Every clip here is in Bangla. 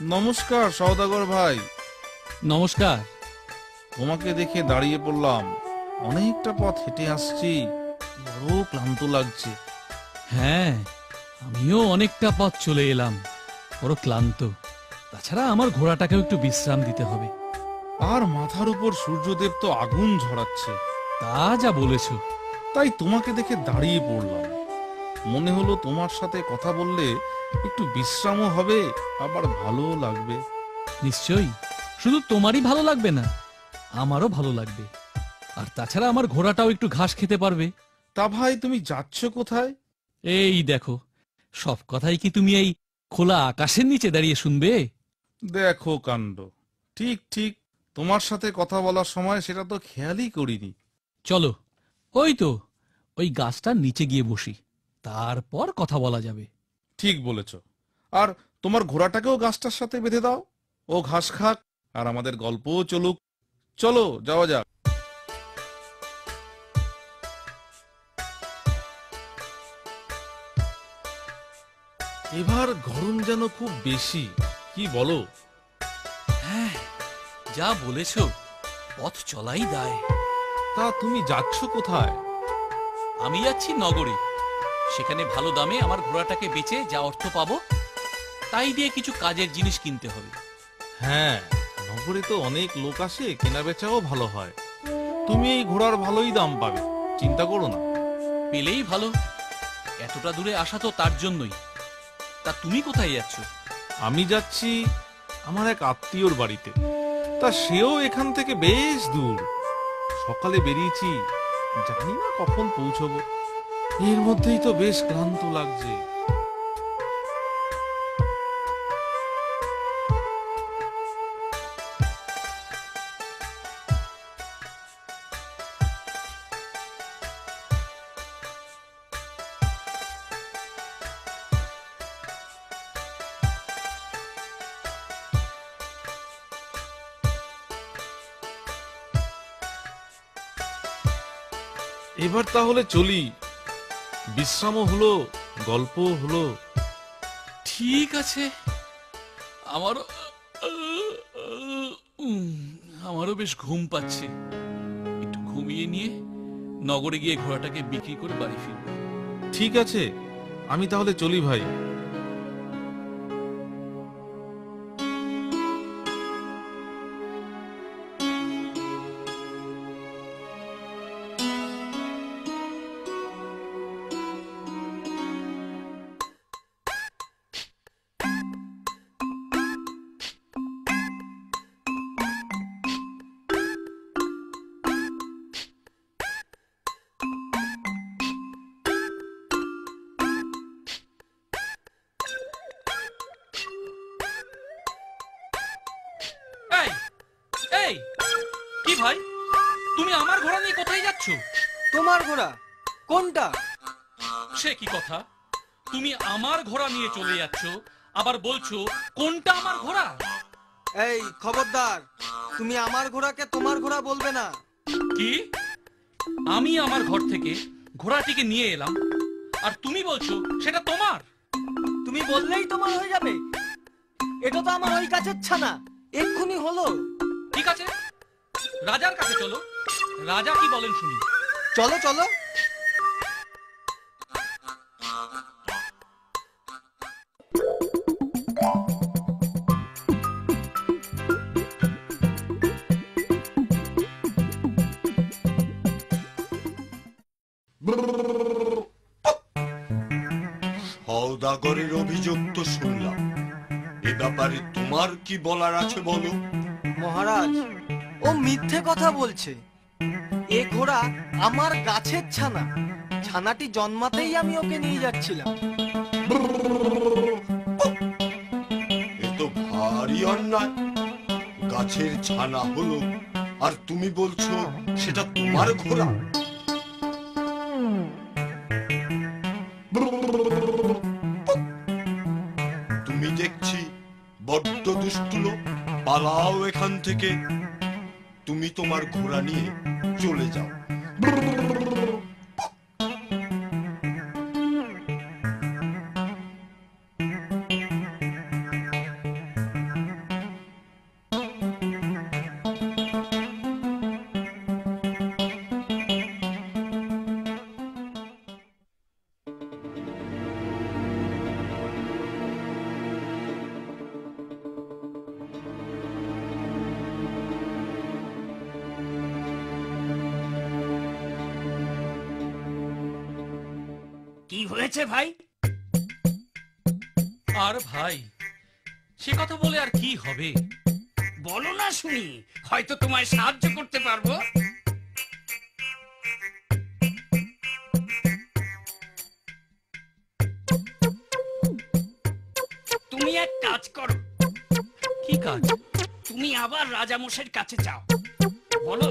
নমস্কার সওদাগর ভাই। নমস্কার। তোমাকে দেখে দাঁড়িয়ে পড়লাম। অনেকটা পথ হেঁটে আসছি, বড় ক্লান্ত লাগছে। হ্যাঁ, আমিও অনেকটা পথ চলে এলাম, বড় ক্লান্ত। তাছাড়া আমার ঘোড়াটাকেও একটু বিশ্রাম দিতে হবে। আর মাথার উপর সূর্যদেব তো আগুন ঝরাচ্ছে। তা যা বলেছ। তাই তোমাকে দেখে দাঁড়িয়ে পড়লাম। মনে হলো তোমার সাথে কথা বললে একটু বিশ্রামও হবে, আবার ভালোও লাগবে। নিশ্চয়ই, শুধু তোমারই ভালো লাগবে না, আমারও ভালো লাগবে। আর তাছাড়া আমার ঘোড়াটাও একটু ঘাস খেতে পারবে। তা ভাই, তুমি যাচ্ছ কোথায়? এই দেখো, সব কথাই কি তুমি এই খোলা আকাশের নিচে দাঁড়িয়ে শুনবে? দেখো কাণ্ড। ঠিক ঠিক, তোমার সাথে কথা বলার সময় সেটা তো খেয়ালই করিনি। চলো, ওই তো ওই গাছটার নিচে গিয়ে বসি, তারপর কথা বলা যাবে। ঠিক বলেছ। আর তোমার ঘোড়াটাকেও গাছটার সাথে বেঁধে দাও, ও ঘাস খাক আর আমাদের গল্পও চলুক। চলো যাওয়া যাক। এবার গরম যেন খুব বেশি, কি বলো? হ্যাঁ, যা বলেছ, পথ চলাই দায়। তা তুমি যাচ্ছ কোথায়? আমি যাচ্ছি নগরে। সেখানে ভালো দামে আমার ঘোড়াটাকে বেচে যা অর্থ পাবো, তাই দিয়ে কিছু কাজের জিনিস কিনতে হবে। হ্যাঁ, নগরে তো অনেক লোক আসে, কেনা বেচাও ভালো হয়। তুমি এই ঘোড়ার ভালোই দাম পাবে, চিন্তা করো না। পেলেই ভালো, এতটা দূরে আসা তো তার জন্যই। তা তুমি কোথায় যাচ্ছ? আমি যাচ্ছি আমার এক আত্মীয়র বাড়িতে। তা সেও এখান থেকে বেশ দূর। সকালে বেরিয়েছি, জানি না কখন পৌঁছবো। এর মধ্যেই তো বেশ ক্লান্ত লাগছে। এবার তাহলে চলি, বিশ্রামও হলো, গল্পও হলো। ঠিক আছে, আমারও আমারও বেশ ঘুম পাচ্ছে। একটু ঘুমিয়ে নিয়ে নগরে গিয়ে ঘোড়াটাকে বিক্রি করে বাড়ি ফিরবো। ঠিক আছে, আমি তাহলে চলি ভাই। এই এই কি ভাই, তুমি আমার ঘোড়া নিয়ে কোথায় যাচ্ছ? তোমার ঘোড়া কোনটা? সে কি কথা, তুমি আমার ঘোড়া নিয়ে চলে যাচ্ছ, আবার বলছো কোনটা আমার ঘোড়া? এই খবরদার, তুমি আমার ঘোড়াকে তোমার ঘোড়া বলবে না। কি? আমি আমার ঘর থেকে ঘোড়াটিকে নিয়ে এলাম, আর তুমি বলছো সেটা তোমার? তুমি বললেই তোমার হয়ে যাবে? এটা তো আমার ওই গাছের ছানা, এক্ষুনি হলো। ঠিক আছে, রাজার কাছে চলো, রাজা কি বলেন শুনি। চলো চলো। সওদাগরের অভিযোগ তো শুনলাম, এ ব্যাপারে তোমার কি বলার আছে বলো? মহারাজ, ও মিথ্যে কথা বলছে। এ ঘোড়া আমার গাছের ছানা। ছানাটি জন্মাতেই আমি ওকে নিয়ে যাচ্ছিলাম। এ তো ভারী অন্যায়। গাছের ছানা হলো আর তুমি বলছো সেটা তোমার ঘোড়া? তুমি দেখছি বড্ড দুষ্টু লোক। পালাও এখান থেকে, তুমি তোমার ঘোড়া নিয়ে চলে যাও। কি হয়েছে ভাই? আর ভাই, সে কথা বলে আর কি হবে? বলো না শুনি, হয়তো তোমায় সাহায্য করতে পারবো। তুমি এক কাজ করো, কি কাজ? তুমি আবার রাজামশাইয়ের কাছে যাও, বলো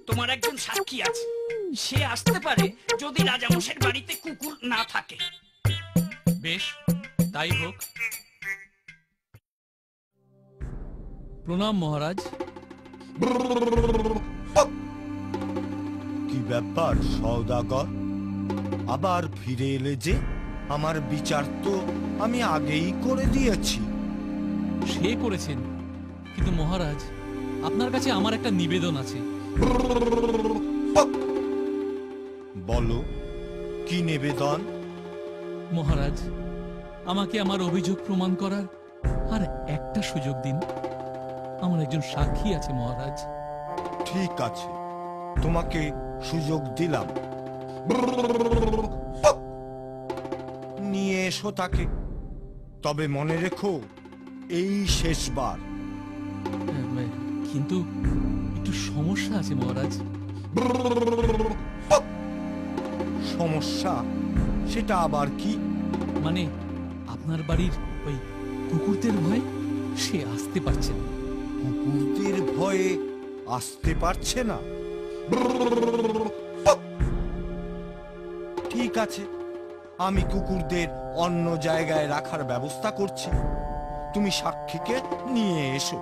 তোমার একজন সাক্ষী আছে, সে আসতে পারে যদি রাজামশাইয়ের বাড়িতে কুকুর না থাকে। বেশ, তাই হোক। প্রণাম মহারাজ। কি ব্যাপার সওদাগর, আবার ফিরে এলে যে? আমার বিচার তো আমি আগেই করে দিয়েছি। সে করেছেন, কিন্তু মহারাজ আপনার কাছে আমার একটা নিবেদন আছে। বলো, কি নিবেদন? মহারাজ, আমাকে আমার অভিযোগ প্রমাণ করার আর একটা সুযোগ দিন। আমার একজন সাক্ষী আছে মহারাজ। ঠিক আছে, তোমাকে সুযোগ দিলাম। নিয়ে এসো তাকে, তবে মনে রেখো এই শেষবার। কিন্তু একটু সমস্যা আছে মহারাজ। সমস্যা? সেটা আবার কি? মানে আপনার বাড়ির ওই কুকুরদের ভয় সে আসতে পারছে না। কুকুরদের ভয়ে আসতে পারছে না? ঠিক আছে, আমি কুকুরদের অন্য জায়গায় রাখার ব্যবস্থা করছি। তুমি সাক্ষীকে নিয়ে এসো।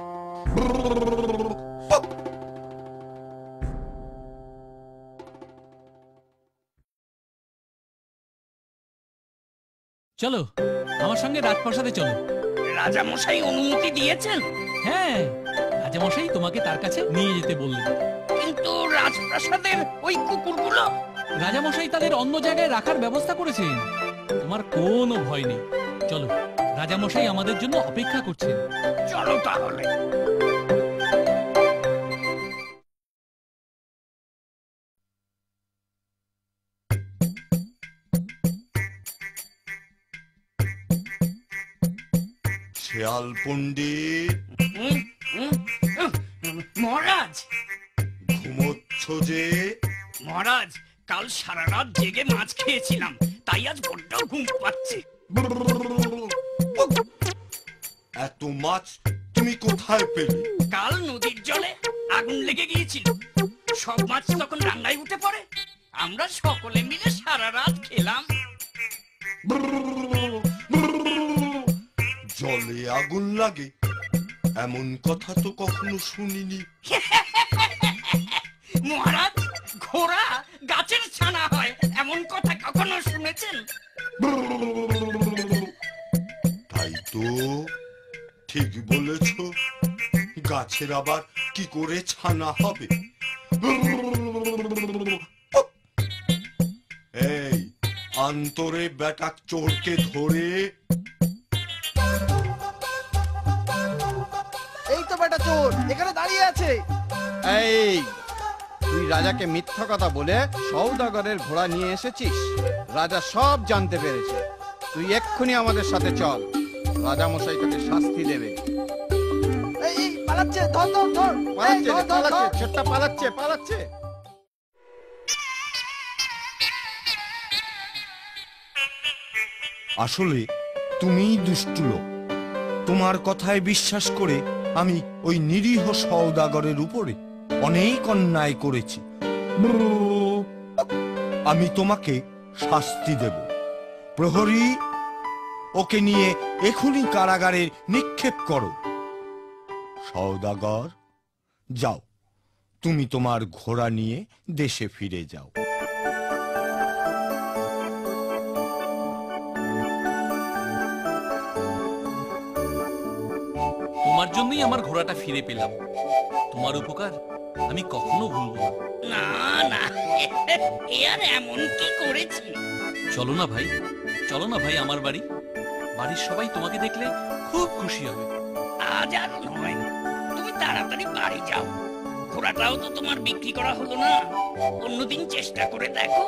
চলো আমার সঙ্গে রাজপ্রাসাদে চলো। রাজামশাই অনুমতি দিয়েছেন? হ্যাঁ, রাজামশাই তোমাকে তার কাছে নিয়ে যেতে বললেন। কিন্তু রাজপ্রাসাদের ওই কুকুরগুলো? রাজামশাই তাদের অন্য জায়গায় রাখার ব্যবস্থা করেছেন। তোমার কোনো ভয় নেই। চলো, রাজামশাই আমাদের জন্য অপেক্ষা করছেন। চলো তাহলে। শেয়াল পণ্ডিত, হুম, হুম, মহারাজ, ঘুমোচ্ছ যে? মহারাজ, কাল সারা রাত জেগে মাছ খেয়েছিলাম, তাই আজ বড্ড ঘুম পাচ্ছে। এত মাছ তুমি কোথায় পেলে? কাল নদীর জলে আগুন লেগে গিয়েছিল, সব মাছ তখন রান্নায় উঠে পড়ে, আমরা সকলে মিলে সারা রাত খেলাম। জলে আগুন লাগে এমন কথা তো কখনো শুনিনি। মহারাজ, ঘোড়া গাছের ছানা হয় এমন কথা কখনো শুনেছেন? তাই তো, ঠিক বলেছ। গাছের আবার কি করে ছানা হবে? এই আন্তরে বেটা চোরকে ধরে। এই তো বেটা চোর এখানে দাঁড়িয়ে আছে। এই, তুই রাজাকে মিথ্যা কথা বলে সওদাগরের ঘোড়া নিয়ে এসেছিস। রাজা সব জানতে পেরেছে। তুই এক্ষুনি আমাদের সাথে চল, রাজা মশাই তোকে শাস্তি দেবে। এই পালাচ্ছে, ধর ধর ধর। পালাচ্ছে, ধর, ধর, পালাচ্ছে, ধর। ছোট্টা পালাচ্ছে, পালাচ্ছে। আসলে তুমিই দুষ্টু লোক। তোমার কথায় বিশ্বাস করে আমি ওই নিরীহ সওদাগরের উপরে অনেক অন্যায় করেছি। আমি তোমাকে শাস্তি দেব। প্রহরী, ওকে নিয়ে এখনই কারাগারে নিক্ষেপ করো। সওদাগর, যাও, তুমি তোমার ঘোড়া নিয়ে দেশে ফিরে যাও। তোমার জন্যই আমার ঘোড়াটা ফিরে পেলাম। তোমার উপকার আমি কখনো ভুলবো না। না না, এ আর এমন কি করেছি? চলো না ভাই, চলো না ভাই আমার বাড়ি। বাড়ির সবাই তোমাকে দেখলে খুব খুশি হবে। আজ আর নয়, তুমি তাড়াতাড়ি বাড়ি যাও। ঘোড়াটাও তো তোমার বিক্রি করা হলো না, অন্যদিন চেষ্টা করে দেখো।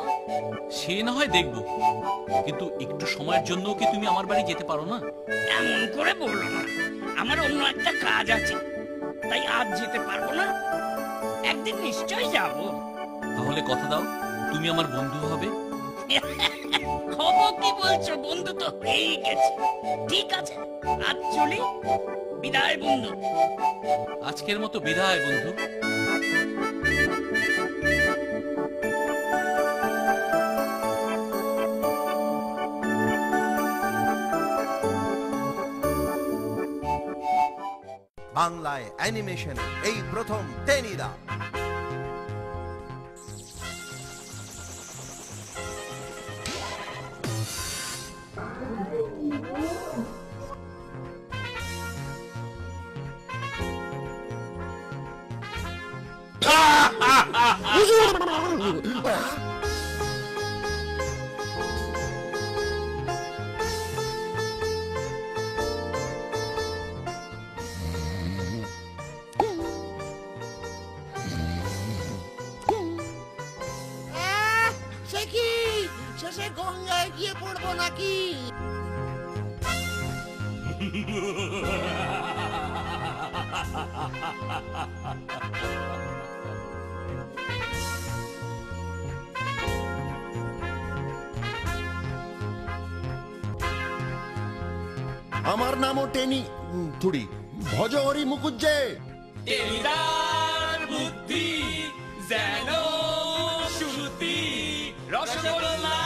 সে না হয় দেখবো, কিন্তু একটু সময়ের জন্য কি তুমি আমার বাড়ি যেতে পারো না? এমন করে বললো না, আমার অন্য একটা কাজ আছে, তাই আজ যেতে পারবো না, একদিন নিশ্চয়ই যাব। তাহলে কথা দাও, তুমি আমার বন্ধু হবে। হব কি বলছো, বন্ধু তো হয়েই গেছে। ঠিক আছে, আজ চলি, বিদায় বন্ধু। আজকের মতো বিদায় বন্ধু। বাংলায় অ্যানিমেশন এই প্রথম টেনিদা। সে কি শেষে গঙ্গায় গিয়ে পড়বো নাকি? আমার নামও টেনি থুড়ি ভজহরি মুকুজ্জে। টেনিদার বুদ্ধি যেন শ্রুতি রসগোল্লা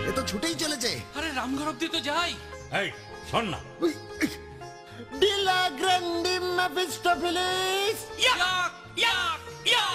এ তো ছুটেই চলেছে। আরে রামঘর অব্দি তো যাই। এই শোন না, ডিলা গ্র্যান্ডি মেফিস্টোফেলিস। ইয়াক ইয়াক ইয়া।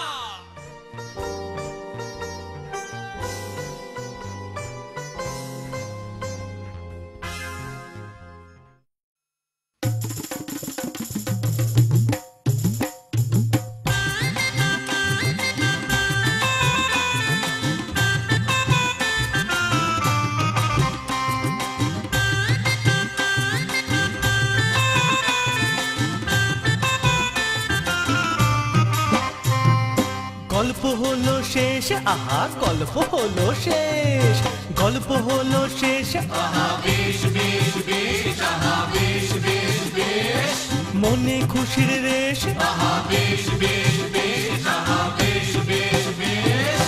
গল্প হলো শেষ, আহা গল্প হলো শেষ, গল্প হলো শেষ, আহা বেশ বেশ বেশ, আহা বেশ বেশ বেশ, মনে খুশির রেশ, আহা বেশ বেশ বেশ, আহা বেশ বেশ বেশ,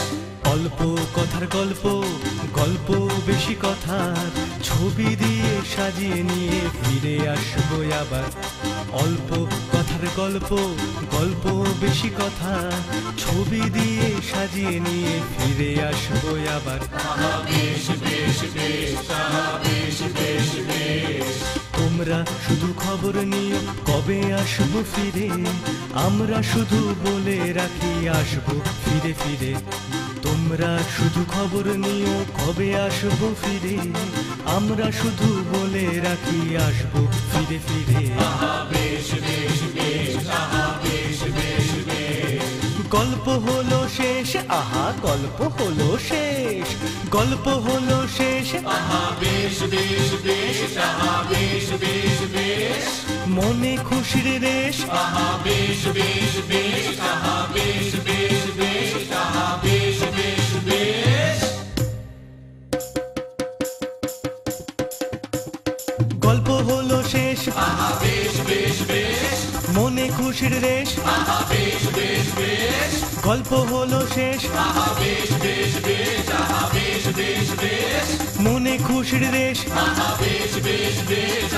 অল্প কথার গল্প, গল্প বেশি কথার, ছবি দিয়ে সাজিয়ে নিয়ে ফিরে আসবো আবার। অল্প কথার গল্প, গল্প বেশি কথা, ছবি দিয়ে সাজিয়ে নিয়ে ফিরে আসবো আবার। তোমরা শুধু খবর নিও কবে আসবো ফিরে, আমরা শুধু বলে রাখি আসবো ফিরে ফিরে। তোমরা শুধু খবর নিও কবে আসবো ফিরে, আমরা শুধু বলে রাখি আসবো ফিরে ফিরে। গল্প হলো শেষ, আহা গল্প হলো শেষ, গল্প হলো শেষ, আহা বেশ বেশ বেশ, আহা বেশ বেশ বেশ, মনে খুশির রেশ, আহা বেশ বেশ বেশ, আহা বেশ বেশ বেশ, আহা বেশ বেশ বেশ। গল্প হলো শেষ, আহা বেশ বেশ বেশ, মনে খুশির রেশ, আহা বেশ বেশ বেশ, গল্প হলো শেষ, আহা বেশ বেশ বেশ, আহা বেশ বেশ বেশ, মনে খুশির রেশ, আহা বেশ বেশ বেশ,